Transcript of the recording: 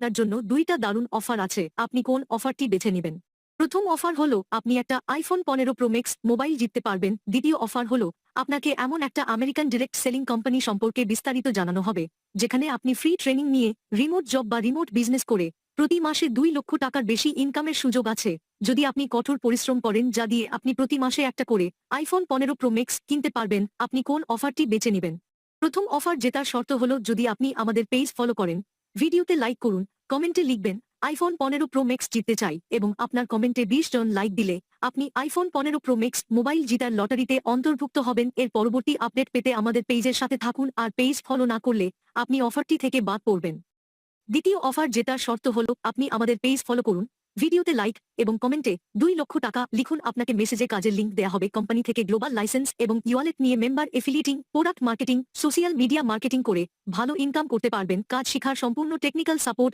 আপনার জন্য দুইটা দারুণ অফার আছে, আপনি কোন অফারটি বেছে নেবেন? প্রথম অফার হলো আপনি একটা আইফোন 15 প্রো ম্যাক্স মোবাইল জিততে পারবেন। দ্বিতীয় অফার হলো আপনাকে এমন একটা আমেরিকান ডিরেক্ট সেলিং কোম্পানি সম্পর্কে বিস্তারিত জানানো হবে, যেখানে আপনি ফ্রি ট্রেনিং নিয়ে রিমোট জব বা রিমোট বিজনেস করে প্রতি মাসে 2 লক্ষ টাকার বেশি ইনকামের সুযোগ আছে, যদি আপনি কঠোর পরিশ্রম করেন, যা দিয়ে আপনি প্রতি মাসে একটা করে আইফোন 15 প্রো ম্যাক্স কিনতে পারবেন। আপনি কোন অফারটি বেছে নেবেন? প্রথম অফার জেতার শর্ত হলো যদি আপনি আমাদের পেজ ফলো করেন, ভিডিওতে লাইক করুন, কমেন্টে লিখবেন আইফোন 15 প্রো ম্যাক্স জিততে চাই এবং আপনার কমেন্টে 20 জন লাইক দিলে আপনি আইফোন 15 প্রো ম্যাক্স মোবাইল জিতার লটারিতে অন্তর্ভুক্ত হবেন। এর পরবর্তী আপডেট পেতে আমাদের পেজের সাথে থাকুন, আর পেজ ফলো না করলে আপনি অফারটি থেকে বাদ পড়বেন। দ্বিতীয় অফার জেতার শর্ত হলো আপনি আমাদের পেজ ফলো করুন, ভিডিওতে লাইক এবং কমেন্টে 2 লক্ষ টাকা লিখুন। আপনাকে মেসেজে কাজের লিঙ্ক দেয়া হবে। কোম্পানি থেকে গ্লোবাল লাইসেন্স এবং ইওয়ালেট নিয়ে member affiliating, product marketing, social media marketing করে ভালো ইনকাম করতে পারবেন। কাজ শিখার সম্পূর্ণ টেকনিক্যাল সাপোর্ট